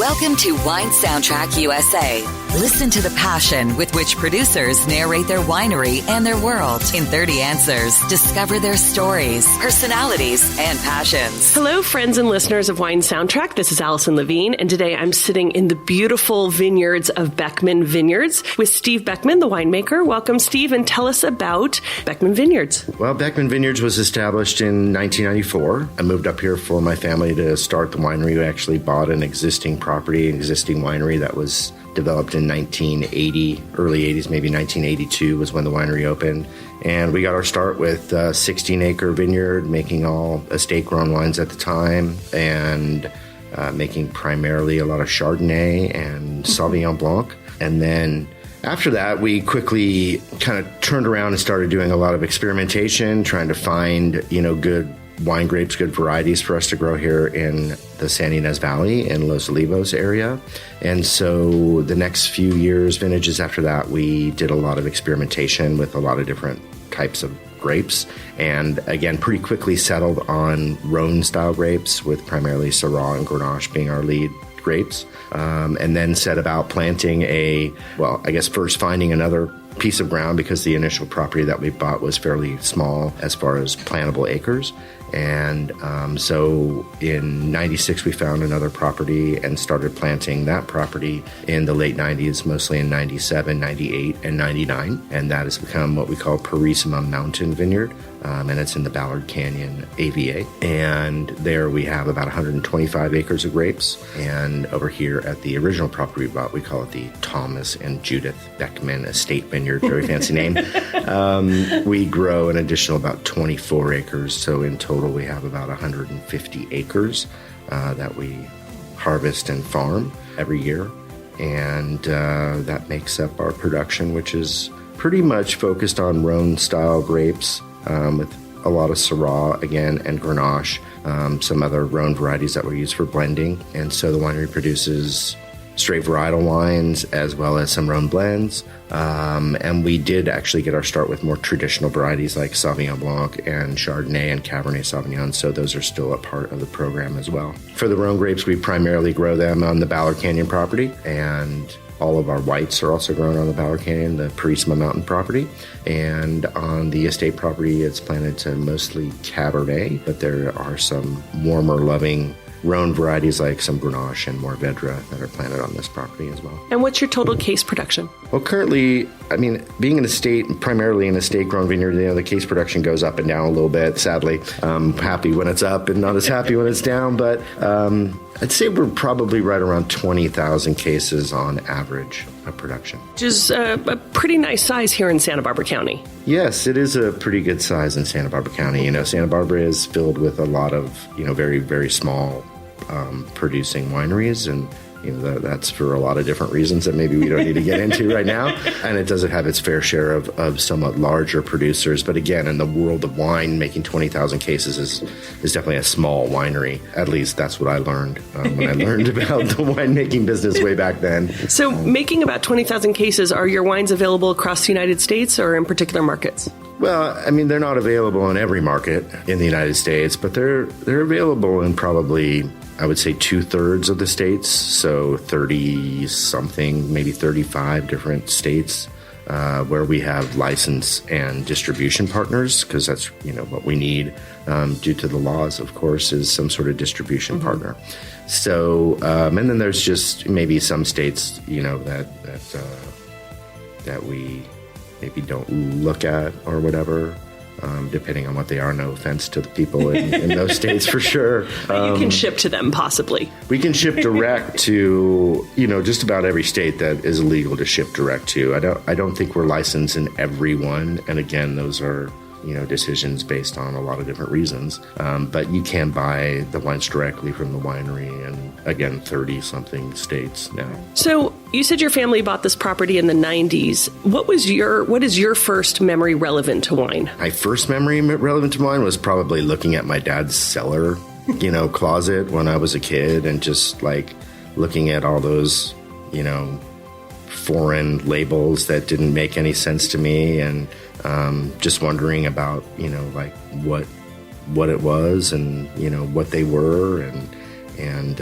Welcome to Wine Soundtrack USA. Listen to the passion with which producers narrate their winery and their world in 30 answers. Discover their stories, personalities, and passions. Hello, friends and listeners of Wine Soundtrack. This is Allison Levine, and today I'm sitting in the beautiful vineyards of Beckmen Vineyards with Steve Beckmen, the winemaker. Welcome, Steve, and tell us about Beckmen Vineyards. Well, Beckmen Vineyards was established in 1994. I moved up here for my family to start the winery. We actually bought an existing property, an existing winery that was developed in 1980, early 80s, maybe 1982 was when the winery opened. And we got our start with a 16-acre vineyard, making all estate-grown wines at the time, and making primarily a lot of Chardonnay and Sauvignon Blanc. And then after that, we quickly kind of turned around and started doing a lot of experimentation, trying to find, good wine grapes, good varieties for us to grow here in the Santa Ynez Valley and Los Olivos area. And so the next few years, vintages after that, we did a lot of experimentation with a lot of different types of grapes. And again, pretty quickly settled on Rhône style grapes, with primarily Syrah and Grenache being our lead grapes. And then set about planting first finding another piece of ground, because the initial property that we bought was fairly small as far as plantable acres. And so in 96, we found another property and started planting that property in the late 90s, mostly in 97, 98, and 99. And that has become what we call Purisima Mountain Vineyard. And it's in the Ballard Canyon AVA. And there we have about 125 acres of grapes. And over here at the original property we bought, we call it the Thomas and Judy Beckmen Estate Vineyard, very fancy name. We grow an additional about 24 acres. So in total, we have about 150 acres that we harvest and farm every year. And that makes up our production, which is pretty much focused on Rhône-style grapes, with a lot of Syrah, again, and Grenache, some other Rhône varieties that we use for blending. And so the winery produces straight varietal wines as well as some Rhône blends. And we did actually get our start with more traditional varieties like Sauvignon Blanc and Chardonnay and Cabernet Sauvignon. So those are still a part of the program as well. For the Rhône grapes, we primarily grow them on the Ballard Canyon property, and all of our whites are also grown on the Ballard Canyon, the Purisima Mountain property. And on the estate property, it's planted to mostly Cabernet, but there are some warmer loving Rhône varieties like some Grenache and Mourvedre that are planted on this property as well. And what's your total case production? Well, currently, being an estate, primarily an estate-grown vineyard, the case production goes up and down a little bit, sadly. I'm happy when it's up and not as happy when it's down, but I'd say we're probably right around 20,000 cases on average of production. Which is a pretty nice size here in Santa Barbara County. Yes, it is a pretty good size in Santa Barbara County. Santa Barbara is filled with a lot of, very, very small producing wineries, and that's for a lot of different reasons that maybe we don't need to get into right now. And it doesn't have its fair share of somewhat larger producers. But again, in the world of wine, making 20,000 cases is definitely a small winery. At least that's what I learned when I learned about the winemaking business way back then. So making about 20,000 cases, are your wines available across the United States or in particular markets? Well, they're not available in every market in the United States, but they're available in probably, I would say, 2/3 of the states, so 30-something, maybe 35 different states where we have license and distribution partners, because that's, what we need due to the laws, of course, is some sort of distribution partner. So, and then there's just maybe some states, that we maybe don't look at or whatever. Depending on what they are. No offense to the people in those states, for sure. But you can ship to them, possibly. We can ship direct to, just about every state that is illegal to ship direct to. I don't think we're licensed in every one. And again, those are, decisions based on a lot of different reasons. But you can buy the wines directly from the winery in, again, 30-something states now. So you said your family bought this property in the 90s. What is your first memory relevant to wine? My first memory relevant to wine was probably looking at my dad's cellar, closet when I was a kid, and just looking at all those, foreign labels that didn't make any sense to me, and just wondering about, what it was, and, what they were, and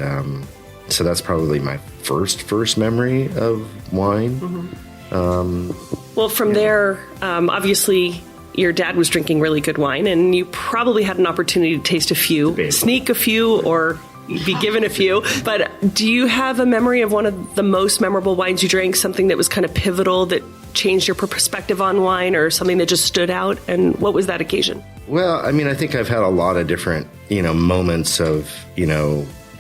So that's probably my first memory of wine. Well, from there, obviously, your dad was drinking really good wine, and you probably had an opportunity to taste a few, sneak a few, or be given a few. But do you have a memory of one of the most memorable wines you drank, something that was kind of pivotal that changed your perspective on wine, or something that just stood out? And what was that occasion? Well, I mean, I think I've had a lot of different, moments of,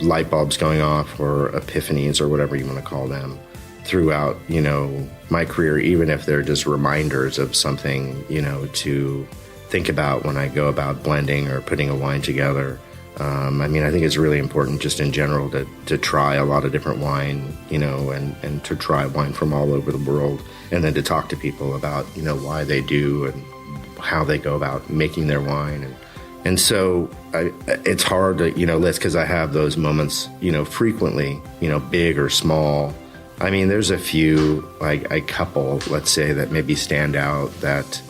light bulbs going off or epiphanies or whatever you want to call them throughout, my career, even if they're just reminders of something, to think about when I go about blending or putting a wine together. I think it's really important just in general to try a lot of different wine, and to try wine from all over the world, and then to talk to people about, why they do and how they go about making their wine. And so it's hard to, list, because I have those moments, frequently, big or small. I mean, there's a few, like a couple, let's say, that maybe stand out that,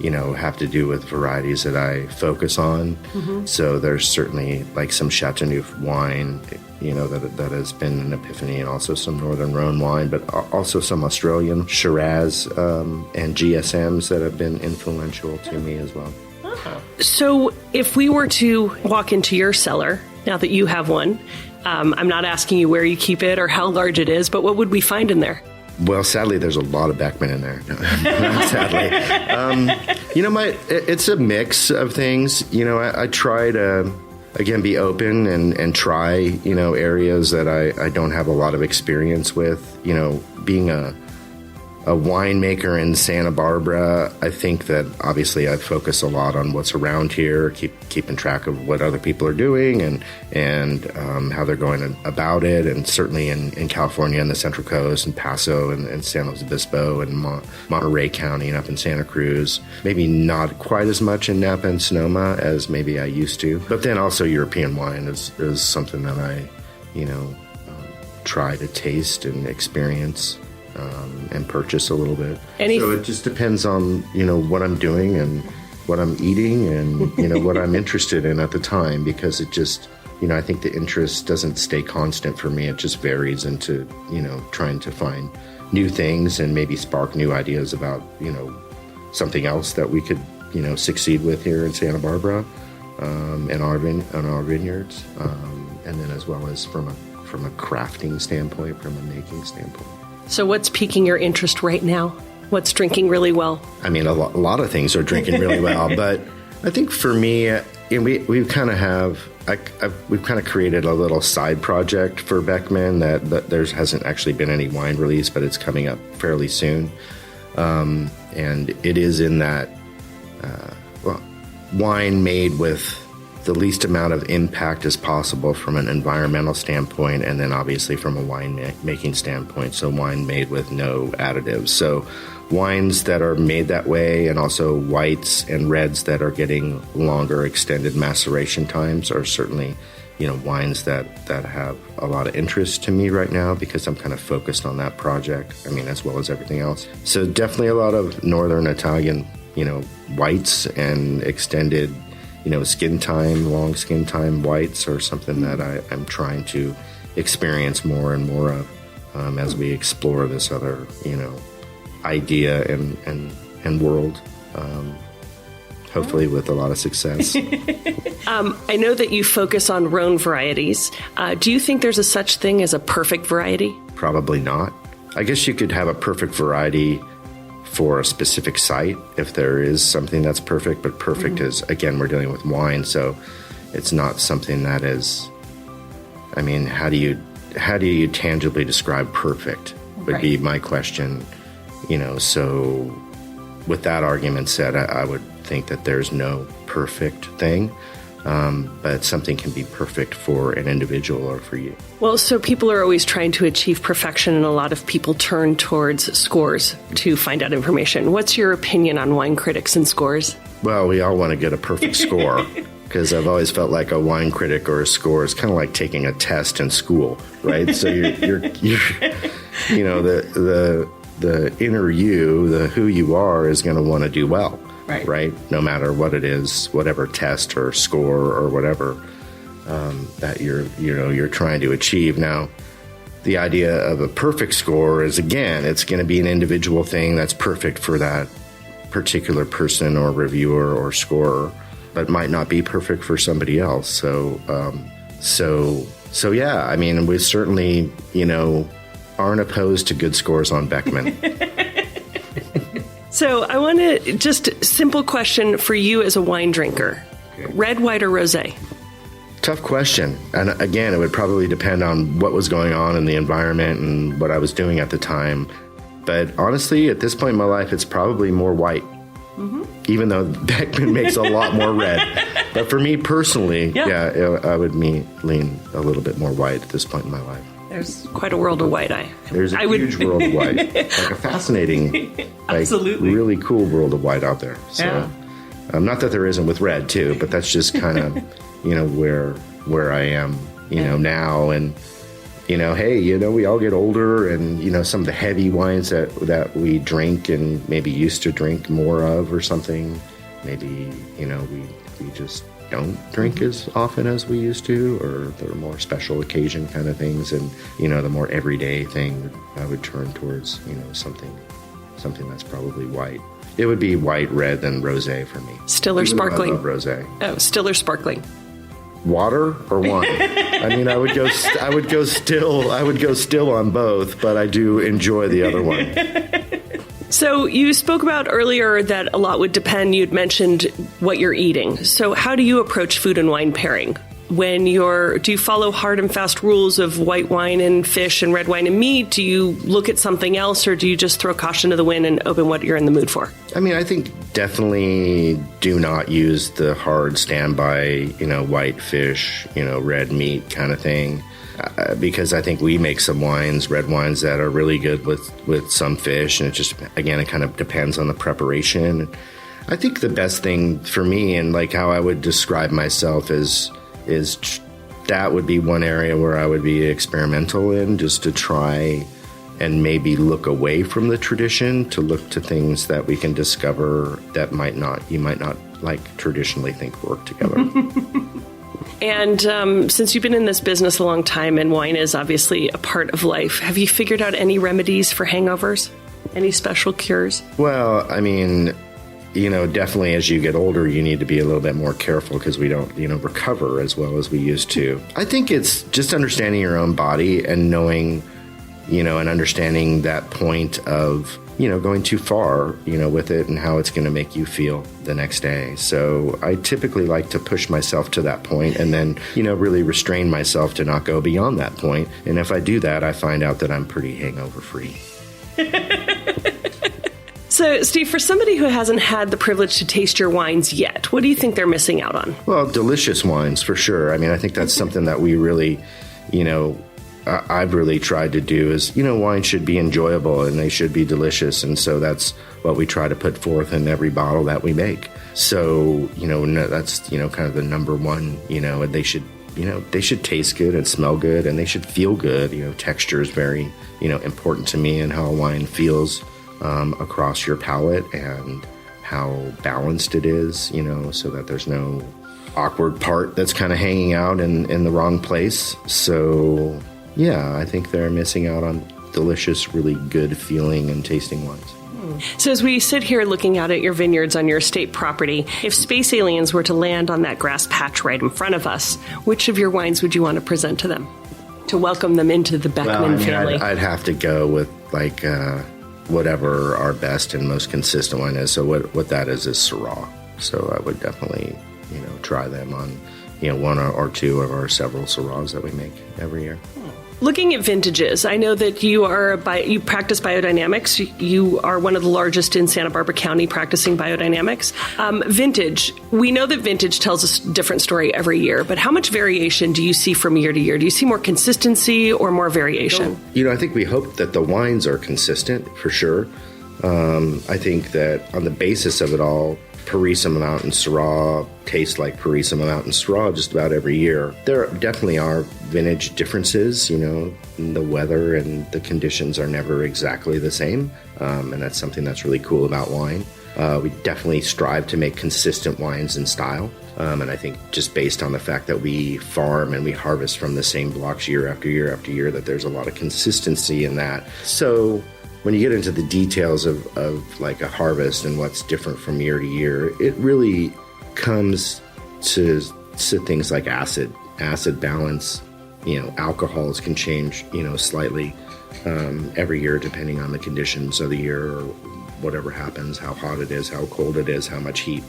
have to do with varieties that I focus on. So there's certainly like some Chateauneuf wine, that has been an epiphany, and also some Northern Rhône wine, but also some Australian Shiraz and GSMs that have been influential to me as well. So if we were to walk into your cellar, now that you have one, I'm not asking you where you keep it or how large it is, but what would we find in there? Well, sadly, there's a lot of Beckmen in there. No, sadly. It's a mix of things. I try to, again, be open and try, areas that I don't have a lot of experience with. Being a winemaker in Santa Barbara, I think that obviously I focus a lot on what's around here, keeping track of what other people are doing and how they're going about it. And certainly in California and the Central Coast and Paso and San Luis Obispo and Monterey County and up in Santa Cruz. Maybe not quite as much in Napa and Sonoma as maybe I used to. But then also European wine is something that I, try to taste and experience. And purchase a little bit. So it just depends on, what I'm doing and what I'm eating and, what I'm interested in at the time, because it just, I think the interest doesn't stay constant for me. It just varies into, trying to find new things and maybe spark new ideas about, something else that we could, succeed with here in Santa Barbara in our vineyards. And then as well as from a crafting standpoint, from a making standpoint. So what's piquing your interest right now? What's drinking really well? I mean, a lot of things are drinking really well, but I think for me, we've kind of created a little side project for Beckmen that there hasn't actually been any wine release, but it's coming up fairly soon. And it is in that wine made with the least amount of impact as possible from an environmental standpoint, and then obviously from a wine making standpoint. So wine made with no additives. So wines that are made that way, and also whites and reds that are getting longer extended maceration times are certainly, wines that have a lot of interest to me right now, because I'm kind of focused on that project. I mean, as well as everything else. So definitely a lot of Northern Italian, whites and extended long skin time whites are something that I'm trying to experience more and more of as we explore this other, idea and world, hopefully with a lot of success. I know that you focus on Rhône varieties. Do you think there's a such thing as a perfect variety? Probably not. I guess you could have a perfect variety for a specific site if there is something that's perfect, but perfect is, again, we're dealing with wine, so it's not something that is, I mean, how do you tangibly describe perfect would be my question, so with that argument said, I would think that there's no perfect thing, but something can be perfect for an individual or for you. Well, so people are always trying to achieve perfection, and a lot of people turn towards scores to find out information. What's your opinion on wine critics and scores? Well, we all want to get a perfect score, because I've always felt like a wine critic or a score is kind of like taking a test in school, right? So you're the inner you, the who you are, is going to want to do well. Right? No matter what it is, whatever test or score or whatever that you're trying to achieve. Now, the idea of a perfect score is, again, it's going to be an individual thing that's perfect for that particular person or reviewer or scorer, but might not be perfect for somebody else. So yeah, I mean, we certainly, aren't opposed to good scores on Beckmen. So I want to just simple question for you as a wine drinker. Okay. Red, white, or rosé? Tough question. And again, it would probably depend on what was going on in the environment and what I was doing at the time. But honestly, at this point in my life, it's probably more white, even though Beckmen makes a lot more red. But for me personally, I would lean a little bit more white at this point in my life. There's quite a world of white. There's a huge world of white. Like a fascinating, absolutely really cool world of white out there. So, not that there isn't with red too, but that's just kind of, where I am, now. And, hey, we all get older, and, some of the heavy wines that we drink and maybe used to drink more of or something, maybe, we just don't drink as often as we used to, or there are more special occasion kind of things, and the more everyday thing I would turn towards something that's probably white. It would be white, red, and rosé for me. Still or sparkling? I love rosé. Oh, still or sparkling? Water or wine? I mean, I would go still on both, but I do enjoy the other one. So you spoke about earlier that a lot would depend. You'd mentioned what you're eating. So how do you approach food and wine pairing? Do you follow hard and fast rules of white wine and fish and red wine and meat? Do you look at something else, or do you just throw caution to the wind and open what you're in the mood for? I mean, I think definitely do not use the hard standby, white fish, red meat kind of thing. Because I think we make some red wines that are really good with some fish. And it just, again, it kind of depends on the preparation. I think the best thing for me, and like how I would describe myself, is that would be one area where I would be experimental in, just to try and maybe look away from the tradition to look to things that we can discover that you might not like traditionally think work together. And since you've been in this business a long time, and wine is obviously a part of life, have you figured out any remedies for hangovers? Any special cures? Well, I mean, definitely as you get older, you need to be a little bit more careful because we don't, recover as well as we used to. I think it's just understanding your own body and knowing, and understanding that point of, going too far, with it and how it's going to make you feel the next day. So I typically like to push myself to that point and then, really restrain myself to not go beyond that point. And if I do that, I find out that I'm pretty hangover free. So, Steve, for somebody who hasn't had the privilege to taste your wines yet, what do you think they're missing out on? Well, delicious wines, for sure. I mean, I think that's something that we really, I've really tried to do is, wine should be enjoyable and they should be delicious. And so that's what we try to put forth in every bottle that we make. So, that's, kind of the number one, and they should taste good and smell good and they should feel good. Texture is very, important to me, and how a wine feels across your palate and how balanced it is, so that there's no awkward part that's kind of hanging out in the wrong place. So, yeah, I think they're missing out on delicious, really good feeling and tasting wines. So as we sit here looking out at your vineyards on your estate property, if space aliens were to land on that grass patch right in front of us, which of your wines would you want to present to them to welcome them into the Beckmen family? I'd have to go with whatever our best and most consistent one is. So what that is Syrah. So I would definitely, try them on, one or two of our several Syrahs that we make every year. Looking at vintages, I know that you practice biodynamics. You are one of the largest in Santa Barbara County practicing biodynamics. Vintage, we know that vintage tells a different story every year, but how much variation do you see from year to year? Do you see more consistency or more variation? I think we hope that the wines are consistent for sure. I think that on the basis of it all, Purisima Mountain Syrah tastes like Purisima Mountain Syrah just about every year. There definitely are vintage differences, the weather and the conditions are never exactly the same, and that's something that's really cool about wine. We definitely strive to make consistent wines in style. And I think just based on the fact that we farm and we harvest from the same blocks year after year after year, that there's a lot of consistency in that. So when you get into the details of like a harvest and what's different from year to year, it really comes to things like acid balance. Alcohols can change, slightly every year depending on the conditions of the year or whatever happens, how hot it is, how cold it is, how much heat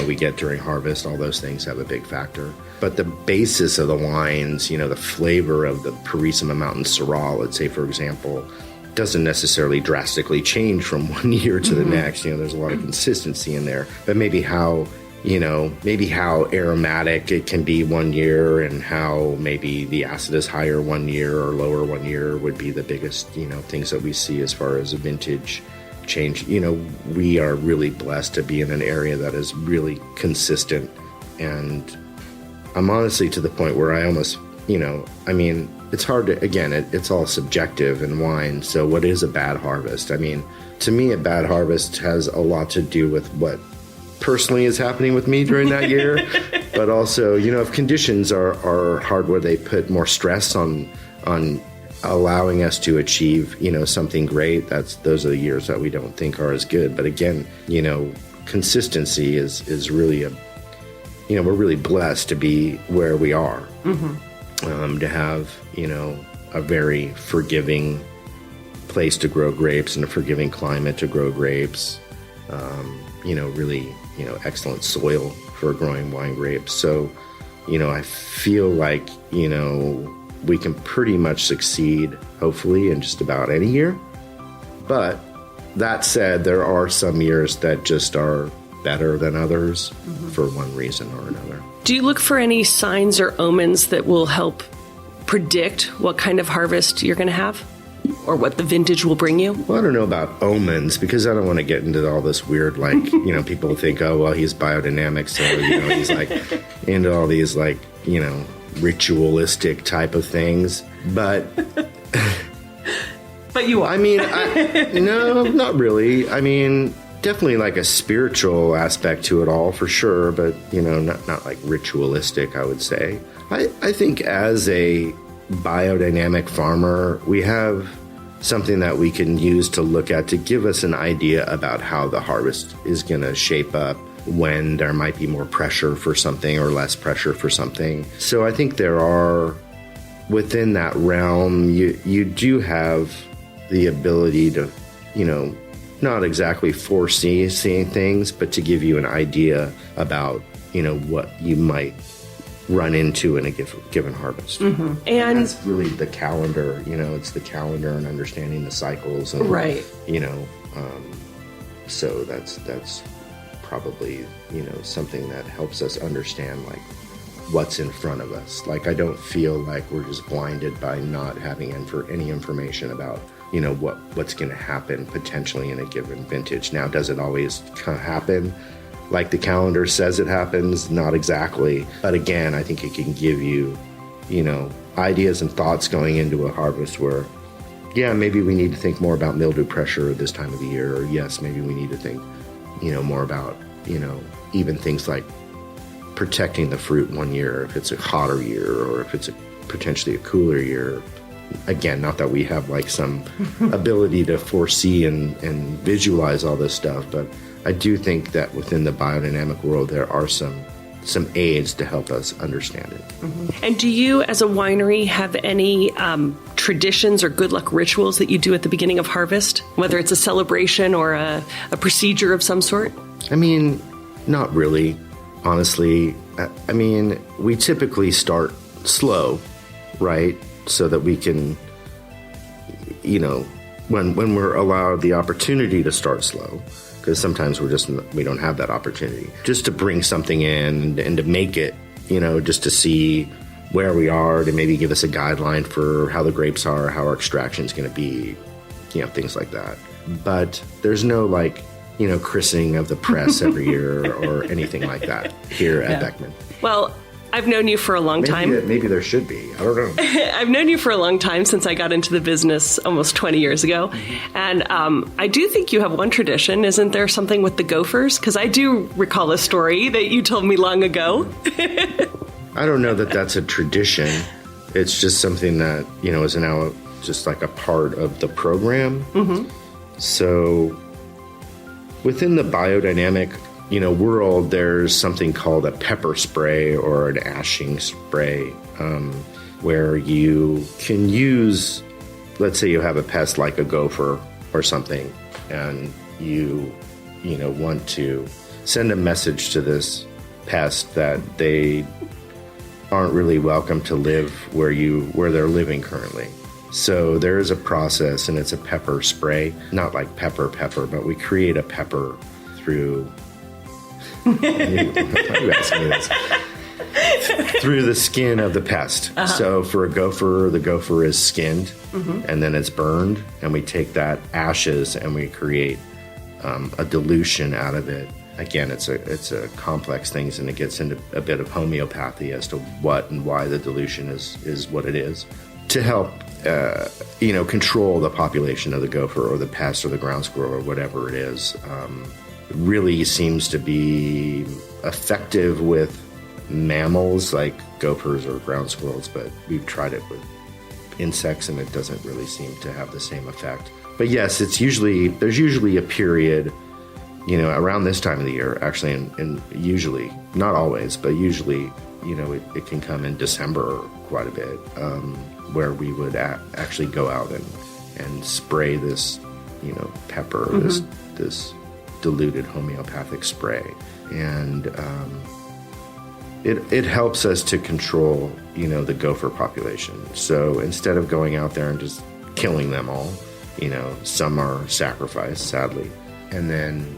we get during harvest. All those things have a big factor. But the basis of the wines, the flavor of the Purisima Mountain Syrah, let's say, for example, doesn't necessarily drastically change from one year to the next. There's a lot of consistency in there. But maybe how aromatic it can be one year and how maybe the acid is higher one year or lower one year would be the biggest, things that we see as far as a vintage change. We are really blessed to be in an area that is really consistent. And I'm honestly to the point where I almost, it's hard to, again, it's all subjective in wine. So what is a bad harvest? To me, a bad harvest has a lot to do with what personally is happening with me during that year. But also, if conditions are hard where they put more stress on allowing us to achieve, something great, those are the years that we don't think are as good. But again, consistency is really we're really blessed to be where we are, to have, a very forgiving place to grow grapes and a forgiving climate to grow grapes, really, excellent soil for growing wine grapes. So, I feel like, we can pretty much succeed, hopefully, in just about any year. But that said, there are some years that just are better than others for one reason or another. Do you look for any signs or omens that will help predict what kind of harvest you're going to have or what the vintage will bring you? Well, I don't know about omens because I don't want to get into all this weird, people think, oh, well, he's biodynamic. So, he's like into all these ritualistic type of things. But you are. No, not really. Definitely like a spiritual aspect to it all for sure, but not like ritualistic, I would say. I think as a biodynamic farmer, we have something that we can use to look at to give us an idea about how the harvest is going to shape up, when there might be more pressure for something or less pressure for something. So I think there are, within that realm, you do have the ability to, not exactly seeing things, but to give you an idea about, what you might run into in a given harvest. And that's really the calendar, it's the calendar and understanding the cycles. And, right. So that's probably, something that helps us understand what's in front of us. I don't feel like we're just blinded by not having any information about, what's going to happen potentially in a given vintage. Now, does it always happen like the calendar says it happens? Not exactly. But again, I think it can give you, ideas and thoughts going into a harvest where, yeah, maybe we need to think more about mildew pressure this time of the year, or yes, maybe we need to think, more about, even things like protecting the fruit one year if it's a hotter year or if it's potentially a cooler year. Again, not that we have some ability to foresee and visualize all this stuff, but I do think that within the biodynamic world, there are some aids to help us understand it. And do you, as a winery, have any traditions or good luck rituals that you do at the beginning of harvest, whether it's a celebration or a procedure of some sort? Not really, honestly. We typically start slow, right? So that we can, when we're allowed the opportunity to start slow, because sometimes we don't have that opportunity, just to bring something in and to make it, just to see where we are, to maybe give us a guideline for how the grapes are, how our extraction is going to be, things like that. But there's no christening of the press every year or anything like that here at Beckmen. Well, I've known you for a long time. Maybe there should be. I don't know. I've known you for a long time, since I got into the business almost 20 years ago. And I do think you have one tradition. Isn't there something with the gophers? Because I do recall a story that you told me long ago. I don't know that that's a tradition. It's just something that, is now just like a part of the program. So within the biodynamic world, there's something called a pepper spray or an ashing spray, where you can use, let's say you have a pest like a gopher or something, and you want to send a message to this pest that they aren't really welcome to live where they're living currently. So there is a process, and it's a pepper spray, not like pepper, but we create a pepper through why are you asking me this? Through the skin of the pest. So for a gopher, the gopher is skinned, and then it's burned, and we take that ashes and we create a dilution out of it. Again, it's a complex thing, and it gets into a bit of homeopathy as to what and why the dilution is what it is, to help control the population of the gopher or the pest or the ground squirrel or whatever it is. Really seems to be effective with mammals like gophers or ground squirrels, but we've tried it with insects and it doesn't really seem to have the same effect. But yes, there's usually a period, around this time of the year, actually, and usually, not always, but usually, it can come in December quite a bit, where we would actually go out and spray this, pepper, this diluted homeopathic spray, and it helps us to control the gopher population. So instead of going out there and just killing them all, some are sacrificed, sadly, and then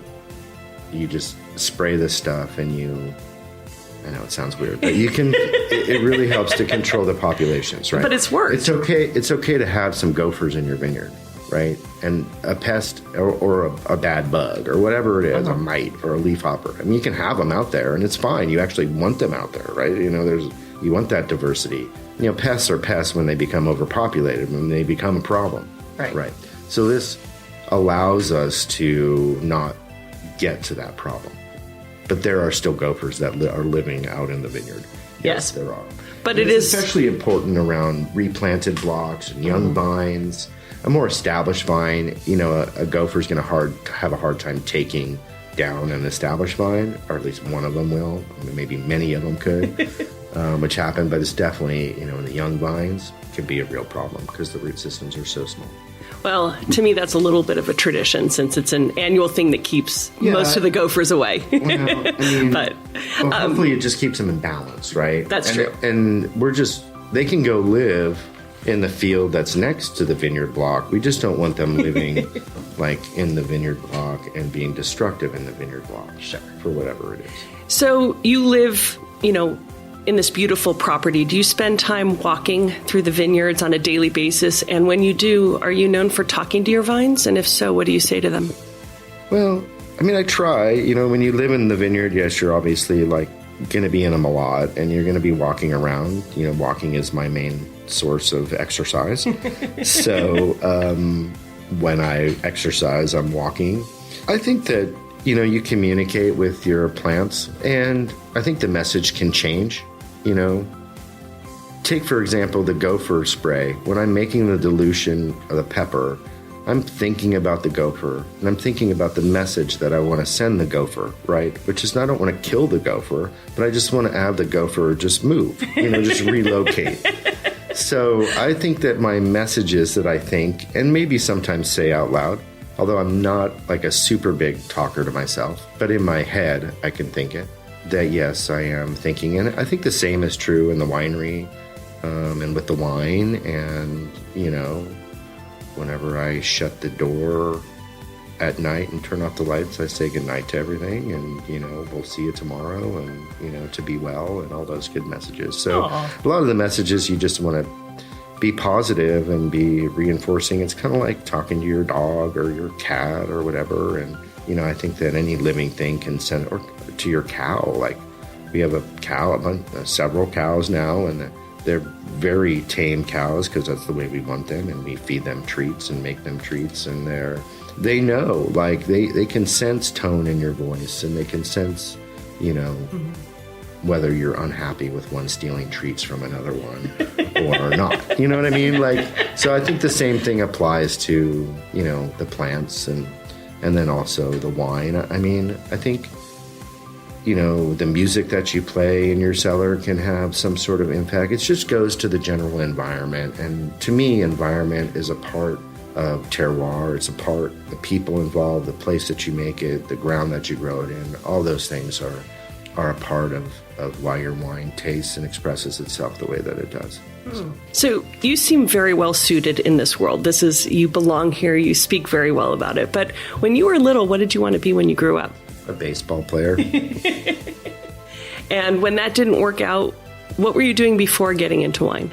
you just spray this stuff, and I know it sounds weird, but you can it really helps to control the populations, right? But it's work. It's okay to have some gophers in your vineyard, right? And a pest or a bad bug or whatever it is, a mite or a leafhopper. I mean, you can have them out there, and it's fine. You actually want them out there, right? You want that diversity. Pests are pests when they become overpopulated, when they become a problem. Right. So this allows us to not get to that problem. But there are still gophers that are living out in the vineyard. Yes, there are. But it is especially important around replanted blocks and young vines. A more established vine, a gopher is going to have a hard time taking down an established vine, or at least one of them will. I mean, maybe many of them could, which happen. But it's definitely, in the young vines, can be a real problem because the root systems are so small. Well, to me, that's a little bit of a tradition, since it's an annual thing that keeps most of the gophers away. But hopefully it just keeps them in balance, right? That's true. And they can go live in the field that's next to the vineyard block. We just don't want them living like in the vineyard block and being destructive in the vineyard block, for whatever it is. So you live, in this beautiful property. Do you spend time walking through the vineyards on a daily basis? And when you do, are you known for talking to your vines? And if so, what do you say to them? Well, I try. When you live in the vineyard, yes, you're obviously going to be in them a lot, and you're going to be walking around. Walking is my main source of exercise. So when I exercise, I'm walking. I think that, you communicate with your plants, and I think the message can change. Take, for example, the gopher spray. When I'm making the dilution of the pepper, I'm thinking about the gopher, and I'm thinking about the message that I want to send the gopher, right? Which is, I don't want to kill the gopher, but I just want to have the gopher just move, just relocate. So I think that my messages that I think, and maybe sometimes say out loud, although I'm not like a super big talker to myself, but in my head, I can think it, that yes, I am thinking. And I think the same is true in the winery and with the wine. And, whenever I shut the door at night and turn off the lights, I say goodnight to everything, and, we'll see you tomorrow, and, to be well, and all those good messages. So a lot of the messages, you just want to be positive and be reinforcing. It's kind of like talking to your dog or your cat or whatever. And, I think that any living thing can send, or to your cow, We have a cow, several cows now, and they're very tame cows because that's the way we want them, and we feed them treats and make them treats, and they know, like they can sense tone in your voice, and they can sense, whether you're unhappy with one stealing treats from another one or not. You know what I mean? Like, so I think the same thing applies to, the plants and then also the wine. I mean, I think, the music that you play in your cellar can have some sort of impact. It just goes to the general environment. And to me, environment is a part of terroir. It's a part, the people involved, the place that you make it, the ground that you grow it in. All those things are a part of why your wine tastes and expresses itself the way that it does. So you seem very well suited in this world. You belong here. You speak very well about it. But when you were little, what did you want to be when you grew up? A baseball player. And when that didn't work out, what were you doing before getting into wine?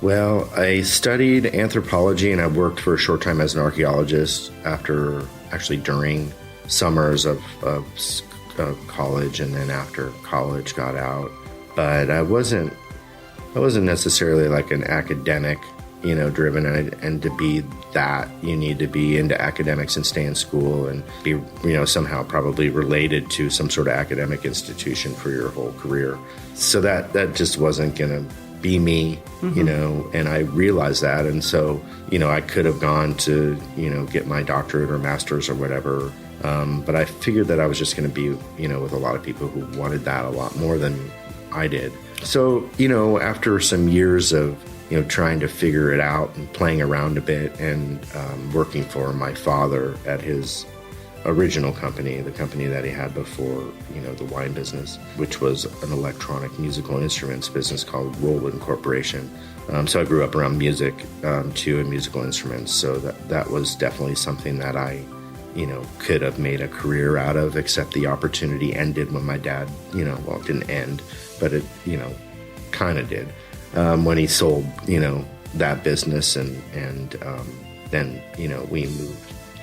Well, I studied anthropology, and I worked for a short time as an archaeologist during summers of college, and then after college got out. But I wasn't necessarily like an academic, driven, and to be that, you need to be into academics and stay in school and be, somehow probably related to some sort of academic institution for your whole career. So that just wasn't going to be me, and I realized that. And so, I could have gone to, get my doctorate or master's or whatever. But I figured that I was just going to be, with a lot of people who wanted that a lot more than I did. So, after some years of, trying to figure it out and playing around a bit and working for my father at his original company, the company that he had before, the wine business, which was an electronic musical instruments business called Rhône Corporation. So I grew up around music, too, and musical instruments. So that was definitely something that I could have made a career out of, except the opportunity ended when my dad, it didn't end, but it, kind of did, when he sold, that business. And then,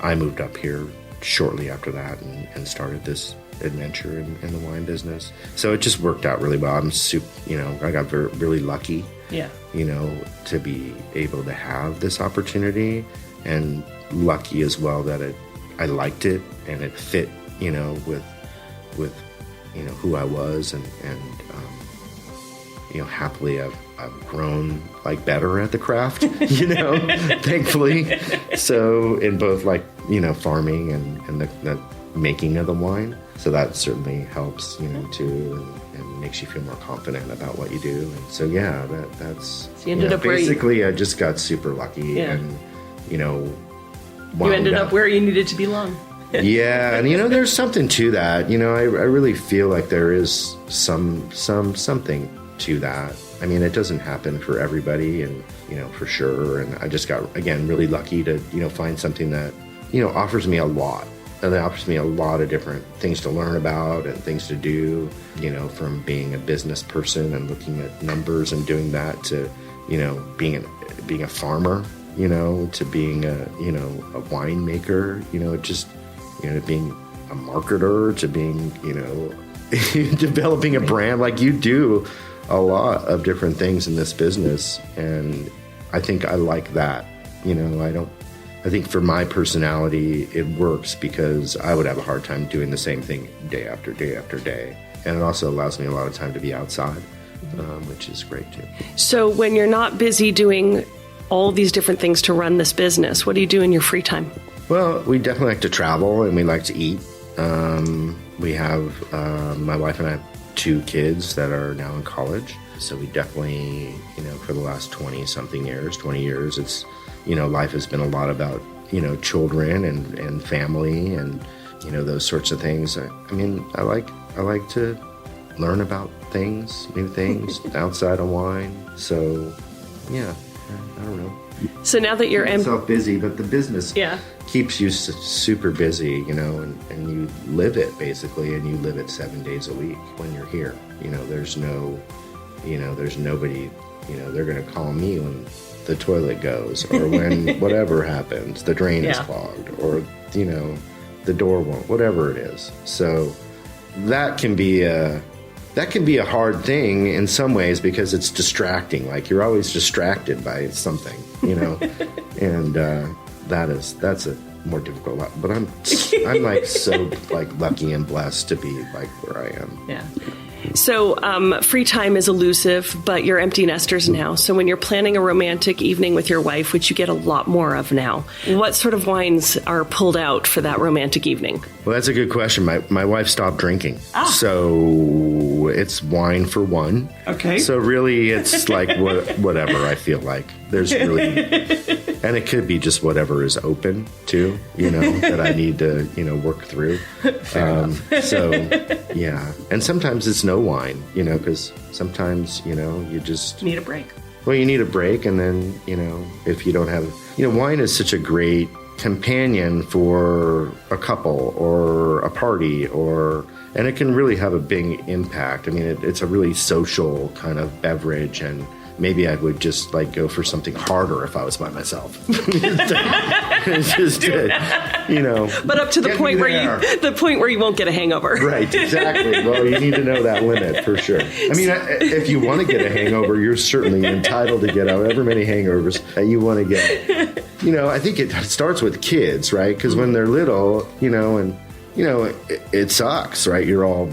I moved up here shortly after that and started this adventure in the wine business. So it just worked out really well. I got really lucky, to be able to have this opportunity, and lucky as well that I liked it and it fit, with who I was, and happily I've grown like better at the craft, thankfully. So in both farming and the making of the wine. So that certainly helps, too, and makes you feel more confident about what you do. And so, yeah, that's so you ended up basically I just got super lucky, and, you ended up where you needed to belong. Yeah, and there's something to that. I really feel like there is something to that. I mean, it doesn't happen for everybody, and for sure. And I just got, again, really lucky to find something that offers me a lot, and it offers me a lot of different things to learn about and things to do. From being a business person and looking at numbers and doing that to being a farmer. To being a winemaker, to being a marketer, to being, developing a brand. Like, you do a lot of different things in this business. And I think I like that. I think for my personality, it works because I would have a hard time doing the same thing day after day after day. And it also allows me a lot of time to be outside, which is great too. So when you're not busy doing all these different things to run this business, what do you do in your free time? Well, we definitely like to travel, and we like to eat. We have, my wife and I have 2 kids that are now in college. So we definitely, for the last 20 years, it's, life has been a lot about, children and family and, those sorts of things. I like to learn about new things outside of wine. So, yeah. I don't know. So now that you're busy, but the business keeps you super busy, and you live it basically, and you live it 7 days a week when you're here. There's nobody, they're going to call me when the toilet goes, or when whatever happens, the drain is clogged, or, the door won't, whatever it is. So that can be that can be a hard thing in some ways because it's distracting. Like you're always distracted by something, and that's a more difficult. But I'm like so like lucky and blessed to be like where I am. Yeah. So free time is elusive, but you're empty nesters now. So when you're planning a romantic evening with your wife, which you get a lot more of now, what sort of wines are pulled out for that romantic evening? Well, that's a good question. My wife stopped drinking. So it's wine for one. Okay. So really it's like whatever I feel like. There's really, and it could be just whatever is open too, that I need to, work through. So yeah. And sometimes it's no wine, because sometimes, you just need a break. Well, you need a break. And then, if you don't have, wine is such a great companion for a couple or a party and it can really have a big impact. I mean, it's a really social kind of beverage, and maybe I would just like go for something harder if I was by myself. It's just, But up to the point where you won't get a hangover. Right, exactly. Well, you need to know that limit for sure. I mean, if you want to get a hangover, you're certainly entitled to get however many hangovers that you want to get. I think it starts with kids, right? Because when they're little, it sucks, right? You're all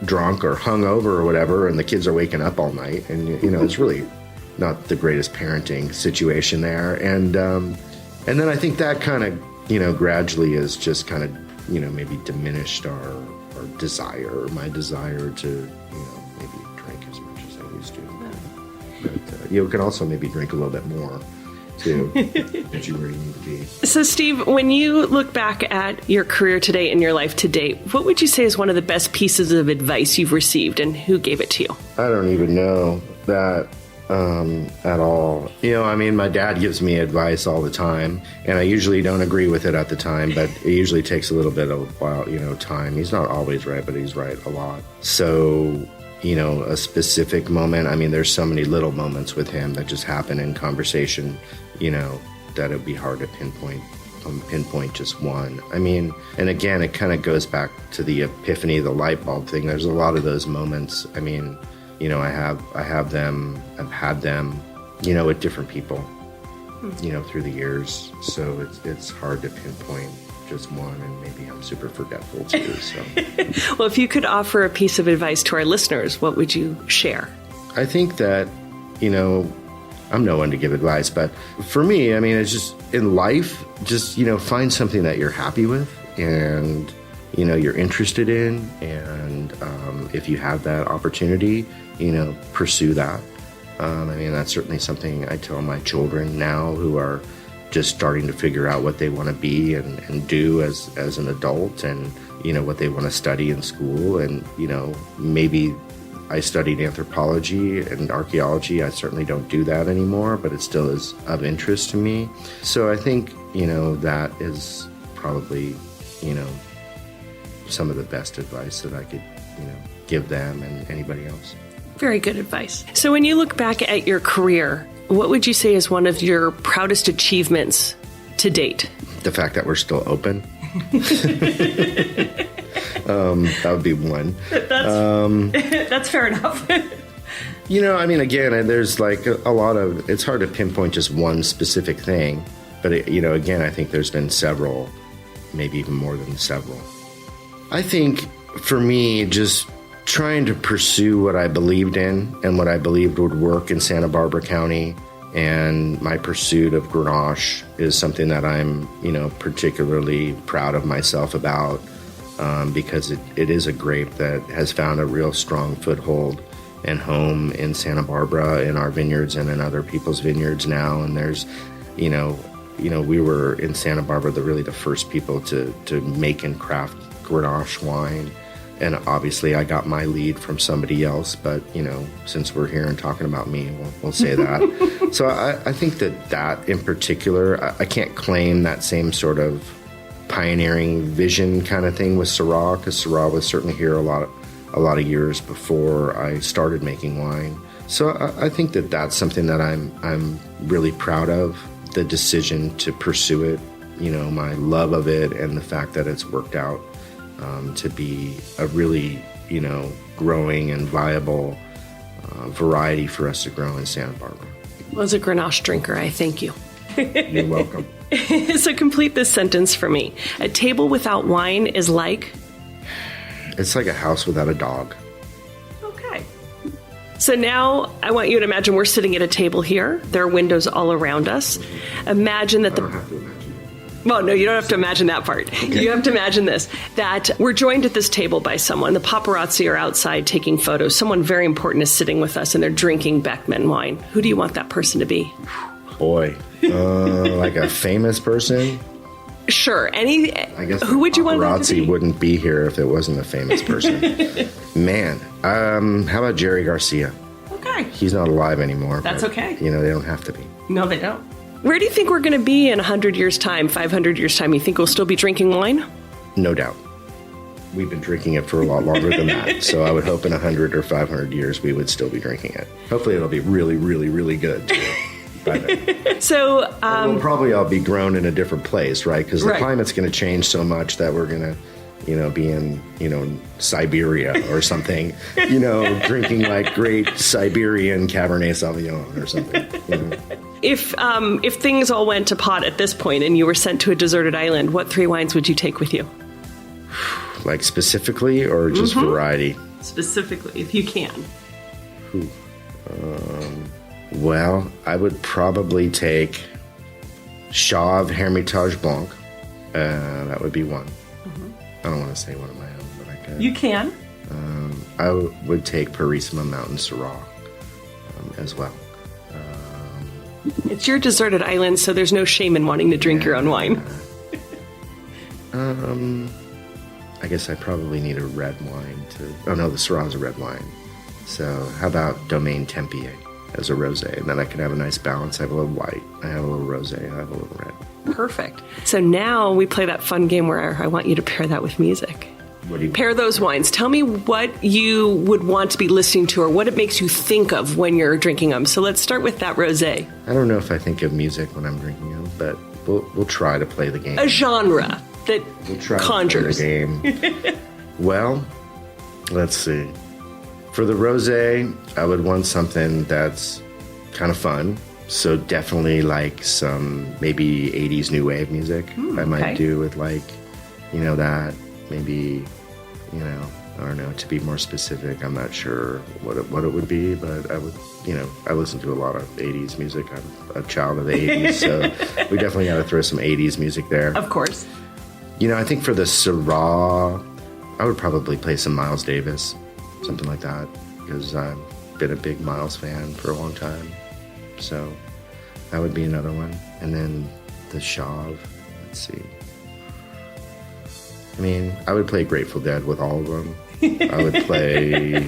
drunk or hungover or whatever, and the kids are waking up all night, and it's really not the greatest parenting situation there. And then I think that kind of gradually is just kind of maybe diminished my desire to maybe drink as much as I used to. But you can also maybe drink a little bit more to get you where you need to be. So, Steve, when you look back at your career today and your life to date, what would you say is one of the best pieces of advice you've received, and who gave it to you? I don't even know that at all. My dad gives me advice all the time, and I usually don't agree with it at the time, but it usually takes a little bit of time. He's not always right, but he's right a lot. So, a specific moment, there's so many little moments with him that just happen in conversation, that it'd be hard to pinpoint just one. And again, it kind of goes back to the epiphany, the light bulb thing. There's a lot of those moments. I've had them, with different people, through the years. So it's hard to pinpoint just one, and maybe I'm super forgetful too. So, well, if you could offer a piece of advice to our listeners, what would you share? I think that, I'm no one to give advice, but for me, it's just in life, just, find something that you're happy with and, you're interested in. And if you have that opportunity, pursue that. That's certainly something I tell my children now who are just starting to figure out what they want to be and do as an adult, and, what they want to study in school. And, maybe I studied anthropology and archaeology. I certainly don't do that anymore, but it still is of interest to me. So I think, that is probably, some of the best advice that I could, give them and anybody else. Very good advice. So when you look back at your career, what would you say is one of your proudest achievements to date? The fact that we're still open. That would be one. That's fair enough. Again, there's like a lot of, it's hard to pinpoint just one specific thing. But, again, I think there's been several, maybe even more than several. I think for me, just trying to pursue what I believed in and what I believed would work in Santa Barbara County, and my pursuit of Grenache is something that I'm, particularly proud of myself about, because it is a grape that has found a real strong foothold and home in Santa Barbara, in our vineyards and in other people's vineyards now. And there's, we were in Santa Barbara the first people to make and craft Grenache wine. And obviously I got my lead from somebody else, but, since we're here and talking about me, we'll say that. So I think that in particular, I can't claim that same sort of pioneering vision kind of thing with Syrah, because Syrah was certainly here a lot of years before I started making wine. So I think that's something that I'm really proud of, the decision to pursue it, my love of it, and the fact that it's worked out to be a really growing and viable variety for us to grow in Santa Barbara. Well, as a Grenache drinker, I thank you. You're welcome. So complete this sentence for me. A table without wine is like? It's like a house without a dog. Okay. So now I want you to imagine we're sitting at a table here. There are windows all around us. Imagine that I don't have to imagine. Well, no, you don't have to imagine that part. Okay. You have to imagine this, that we're joined at this table by someone. The paparazzi are outside taking photos. Someone very important is sitting with us, and they're drinking Beckmen wine. Who do you want that person to be? Boy, like a famous person? Sure. I guess who would you want that to be? Paparazzi wouldn't be here if it wasn't a famous person. Man, how about Jerry Garcia? Okay. He's not alive anymore. That's okay. They don't have to be. No, they don't. Where do you think we're going to be in 100 years' time, 500 years' time? You think we'll still be drinking wine? No doubt. We've been drinking it for a lot longer than that. So I would hope in 100 or 500 years we would still be drinking it. Hopefully it'll be really, really, really good too. By then. So we'll probably all be grown in a different place, right? Because the Right. climate's going to change so much that we're going to, be in, Siberia or something, drinking like great Siberian Cabernet Sauvignon or something. if things all went to pot at this point and you were sent to a deserted island, what 3 wines would you take with you? Like specifically or just variety? Specifically, if you can. Well, I would probably take Chauve Hermitage Blanc. That would be one. I don't want to say one of my own, but I could. You can. I would take Purisima Mountain Syrah as well. It's your deserted island, so there's no shame in wanting to drink your own wine. I guess I probably need a red wine to... Oh, no, the Syrah's a red wine. So how about Domaine Tempier as a rosé? And then I can have a nice balance. I have a little white. I have a little rosé. I have a little red. Perfect. So now we play that fun game where I want you to pair that with music. What do you Pair those wines. Tell me what you would want to be listening to or what it makes you think of when you're drinking them. So let's start with that rosé. I don't know if I think of music when I'm drinking them, but we'll try to play the game. A genre that We'll try conjures. to play the game. Well, let's see. For the rosé, I would want something that's kind of fun. So definitely like some maybe 80s new wave music. I might do with that. Maybe, I don't know, to be more specific, I'm not sure what it would be, but I would, I listen to a lot of 80s music. I'm a child of the 80s, so we definitely got to throw some 80s music there. Of course. I think for the Syrah, I would probably play some Miles Davis, something like that, because I've been a big Miles fan for a long time. So that would be another one. And then the Chauve, let's see. I mean, I would play Grateful Dead with all of them. I would play,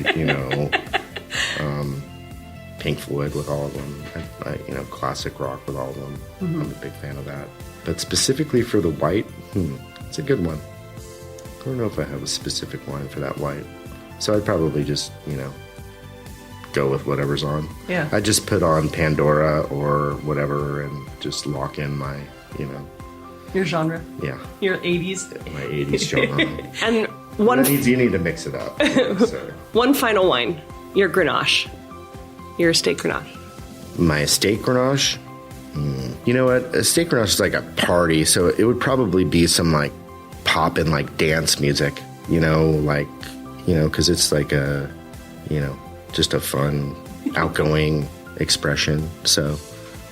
Pink Floyd with all of them. Classic rock with all of them. I'm a big fan of that. But specifically for the white, it's a good one. I don't know if I have a specific one for that white. So I'd probably just, go with whatever's on. Yeah. I'd just put on Pandora or whatever and just lock in my, Your genre. yeah, Your 80s. my 80s genre. And You need to mix it up. So. one final wine. Your Grenache. Your estate Grenache. My estate Grenache? You know what? Estate Grenache is like a party, so it would probably be some pop and dance music, because it's just a fun, outgoing expression. So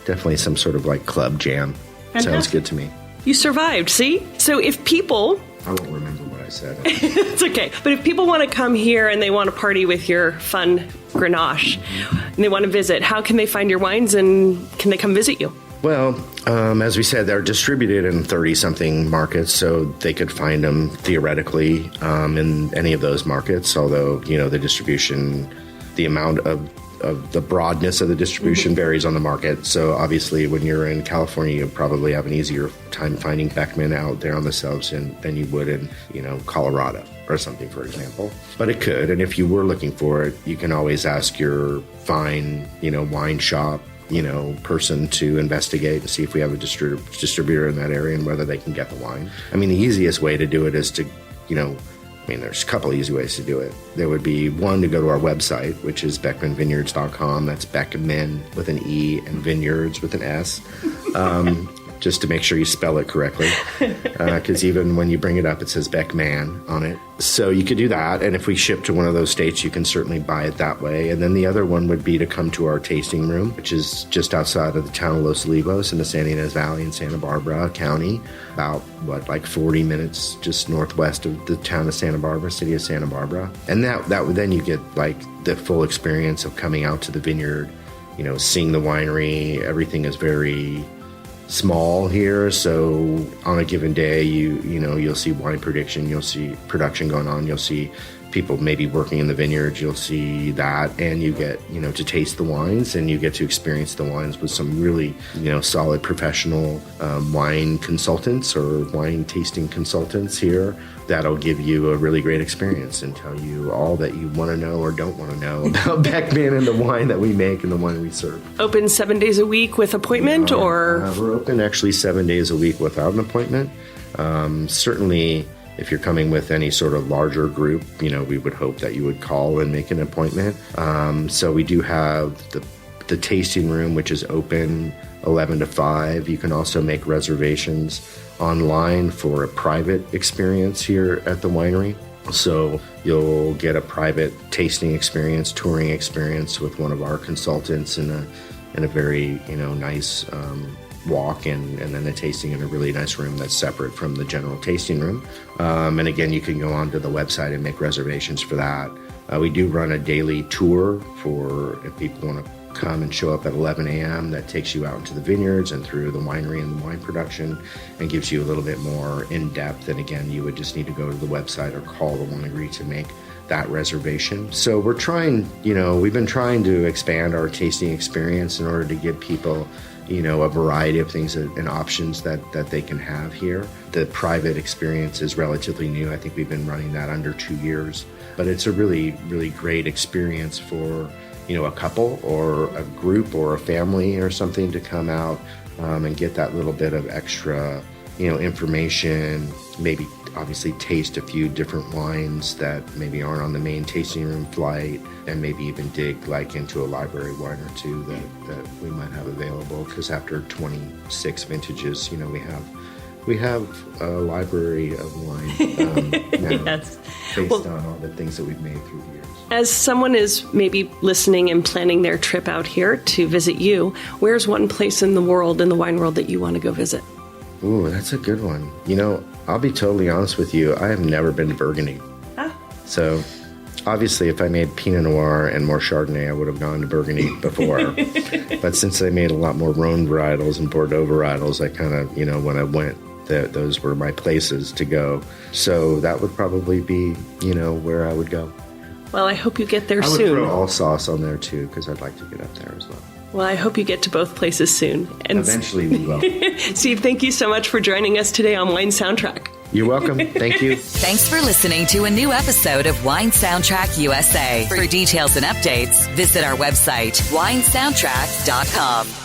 definitely some sort of club jam. Fantastic. Sounds good to me. You survived, see? So if people... I won't remember what I said. It's okay. But if people want to come here and they want to party with your fun Grenache and they want to visit, how can they find your wines and can they come visit you? Well, as we said, they're distributed in 30-something markets, so they could find them theoretically in any of those markets, although, the distribution, the amount of the broadness of the distribution varies on the market. So obviously when you're in California, you'll probably have an easier time finding Beckmen out there on the shelves than you would in, Colorado or something, for example. But it could, and if you were looking for it, you can always ask your fine, wine shop, person to investigate and see if we have a distributor in that area and whether they can get the wine. I mean, the easiest way to do it is to, I mean, there's a couple easy ways to do it. There would be one, to go to our website, which is beckmenvineyards.com. That's Beckmen with an E and vineyards with an S. Just to make sure you spell it correctly, because even when you bring it up, it says Beckman on it. So you could do that, and if we ship to one of those states, you can certainly buy it that way. And then the other one would be to come to our tasting room, which is just outside of the town of Los Olivos in the Santa Ynez Valley in Santa Barbara County, about, 40 minutes just northwest of the town of Santa Barbara, city of Santa Barbara. And that then you get like the full experience of coming out to the vineyard, seeing the winery. Everything is very small here, so on a given day you'll see wine production, you'll see production going on, you'll see people maybe working in the vineyards, you'll see that, and you get to taste the wines, and you get to experience the wines with some really solid professional wine consultants or wine tasting consultants here that'll give you a really great experience and tell you all that you want to know or don't want to know about Beckmen and the wine that we make and the wine we serve. Open 7 days a week with appointment, or? We're open actually 7 days a week without an appointment. Certainly, if you're coming with any sort of larger group, we would hope that you would call and make an appointment. So we do have the tasting room, which is open 11 to 5. You can also make reservations online for a private experience here at the winery. So you'll get a private tasting experience, touring experience with one of our consultants in a very nice walk, and then a tasting in a really nice room that's separate from the general tasting room. And again, you can go onto the website and make reservations for that. We do run a daily tour for if people want to come and show up at 11 a.m. that takes you out into the vineyards and through the winery and the wine production, and gives you a little bit more in depth. And again, you would just need to go to the website or call the winery to make that reservation. So we're trying, we've been trying to expand our tasting experience in order to give people a variety of things and options that they can have here. The private experience is relatively new. I think we've been running that under 2 years, but it's a really, really great experience for a couple or a group or a family or something to come out and get that little bit of extra information, maybe obviously taste a few different wines that maybe aren't on the main tasting room flight, and maybe even dig into a library wine or two that we might have available, because after 26 vintages, we have a library of wine now, yes, based on all the things that we've made through the years. As someone is maybe listening and planning their trip out here to visit you, where's one place in the world, in the wine world, that you want to go visit? Ooh, that's a good one. I'll be totally honest with you. I have never been to Burgundy. So obviously if I made Pinot Noir and more Chardonnay, I would have gone to Burgundy before. But since I made a lot more Rhône varietals and Bordeaux varietals, I kind of, when I went, those were my places to go. So that would probably be, where I would go. Well, I hope you get there soon. I would throw Alsace on there too, because I'd like to get up there as well. Well, I hope you get to both places soon. And eventually we will. Steve, thank you so much for joining us today on Wine Soundtrack. You're welcome. Thank you. Thanks for listening to a new episode of Wine Soundtrack USA. For details and updates, visit our website, winesoundtrack.com.